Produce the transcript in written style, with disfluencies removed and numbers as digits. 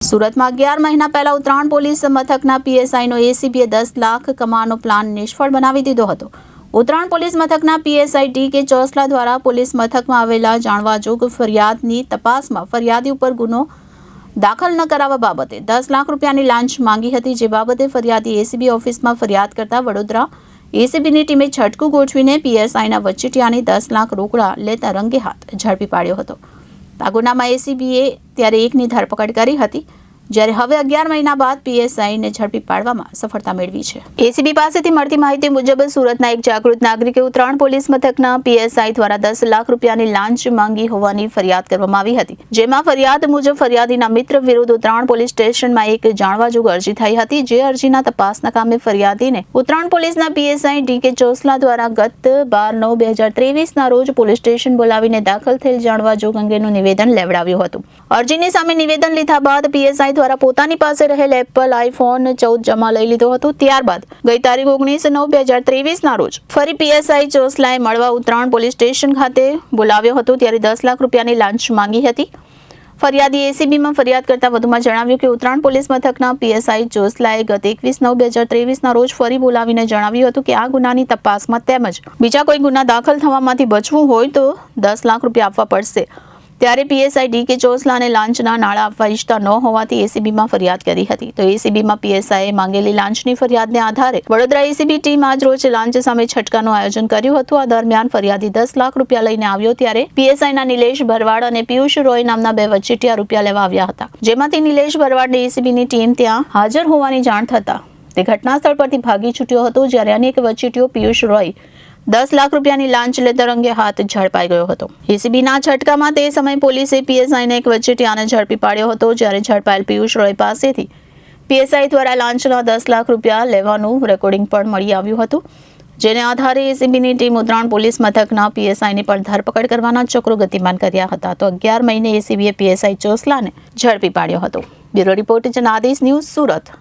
સુરતમાં 11 મહિના પહેલા ઉત્તરાયણ પોલીસ મથકના પીએસઆઈનો એસીબીએ 10 લાખ કમાવાનો પ્લાન નિષ્ફળ બનાવી દીધો હતો। ઉત્તરાયણ પોલીસ મથકના પીએસઆઈ ટી.કે. ચોસલા દ્વારા પોલીસ મથકમાં આવેલા જાણવાજોગ ફરિયાદની તપાસમાં ફરિયાદી ઉપર ગુનો દાખલ ન કરાવવા બાબતે 10 લાખ રૂપિયાની લાંચ માંગી હતી, જે બાબતે ફરિયાદી એસીબી ઓફિસમાં ફરિયાદ કરતા વડોદરા એસીબીની ટીમે છટકું ગોઠવીને પીએસઆઈના વચેટિયાની 10 લાખ રોકડા લેતા રંગે હાથ ઝડપી પાડ્યો હતો। આ ગુનામાં એસીબીએ ત્યારે એકની ધરપકડ કરી હતી, જ્યારે હવે 11 મહિના બાદ પીએસઆઈને ઝડપી પાડવામાં સફળતા મેળવી છે। એસીબી પાસેથી મળતી માહિતી મુજબ સુરતના એક જાગૃત નાગરિકે ઉત્તરાયણ પોલીસ મથકના પીએસઆઈ દ્વારા 10 લાખ રૂપિયાની લાંચ માંગી હોવાની ફરિયાદ કરવામાં આવી હતી, જેમાં ફરિયાદ મુજબ ફરિયાદીના મિત્ર વિરુદ્ધ ઉત્તરાયણ પોલીસ સ્ટેશનમાં એક જાણવાજોગ અરજી થઈ હતી, જે અરજીના તપાસના કામે ફરિયાદીને ઉત્તરાયણ પોલીસના પીએસઆઈ ટી.કે. ચોસલા દ્વારા ગત 12/9/2023ના રોજ પોલીસ સ્ટેશન બોલાવીને દાખલ થયેલ જાણવાજોગ અંગેનું નિવેદન લેવડાવ્યું હતું। અરજીની સામે નિવેદન લીધા બાદ પીએસઆઈ દ્વારા પોતાની પાસે રહેલ એપલ આઈફોન 14 જમા લઈ લીધો હતો। ત્યારબાદ ગઈ તારીખ 19/9/2023ના રોજ ફરી પીએસઆઈ ચોસલાએ મળવા ઉત્તરાયણ પોલીસ સ્ટેશન ખાતે બોલાવ્યો હતો, ત્યારે 10 લાખ રૂપિયાની લાંચ માંગી હતી। ફરિયાદી એસીબીમાં ફરિયાદ કરતા વધુમાં જણાવ્યું કે ઉત્તરાયણ પોલીસ મથકના પીએસઆઈ ચોસલાએ ગત 21/9/2023ના રોજ ફરી બોલાવીને જણાવ્યું હતું કે આ ગુનાની તપાસમાં તેમજ બીજા કોઈ ગુના દાખલ થવામાંથી બચવું હોય તો 10 લાખ રૂપિયા આપવા પડશે। ત્યારે પીએસઆઈ ટી.કે. ચોસલાને લાંચના નાણાં આપવા ઈચ્છતા ન હોવાથી એસીબીમાં ફરિયાદ કરી હતી, તો એસીબીમાં પીએસઆઈએ માંગેલી લાંચની ફરિયાદને આધારે વડોદરા એસીબી ટીમ આજ રોજ લાંચ સામે છટકાનું આયોજન કર્યું હતું। આ દરમિયાન ફરિયાદી 10 લાખ રૂપિયા લઈને આવ્યો, ત્યારે પીએસઆઈના નિલેશ ભરવાડ અને પિયુષ રોય નામના બે વચેટિયા રૂપિયા લેવા આવ્યા હતા, જેમાંથી નિલેશ ભરવાડને એસીબીની ટીમ ત્યાં હાજર હોવાની જાણ થતા તે ઘટના સ્થળ પરથી ભાગી છૂટ્યો હતો, જ્યારે અન્ય એક વચેટિયો પિયુષ રોય 10 લાખ રૂપિયાની લાંચ લેતા રંગે હાથ ઝડપાઈ ગયો હતો। એસીબીના છટકામાં તે સમયે પોલીસે પીએસઆઈને એક વચેટિયાને ઝડપી પાડ્યો હતો, જ્યારે ઝડપાયેલ પિયુષ રોય પાસેથી પીએસઆઈ દ્વારા લાંચના 10 લાખ રૂપિયા લેવાનું રેકોર્ડિંગ પણ મળી આવ્યું હતું, જેને આધારે એસીબીની ટીમ ઉત્તરાયણ પોલીસ મથકના પીએસઆઈની પણ ધરપકડ કરવાના ચક્રો ગતિમાન કર્યા હતા। તો 11 મહિને એસીબીએ પીએસઆઈ ચોસલાને ઝડપી પાડ્યો હતો। Bureau report Janadesh news, Surat.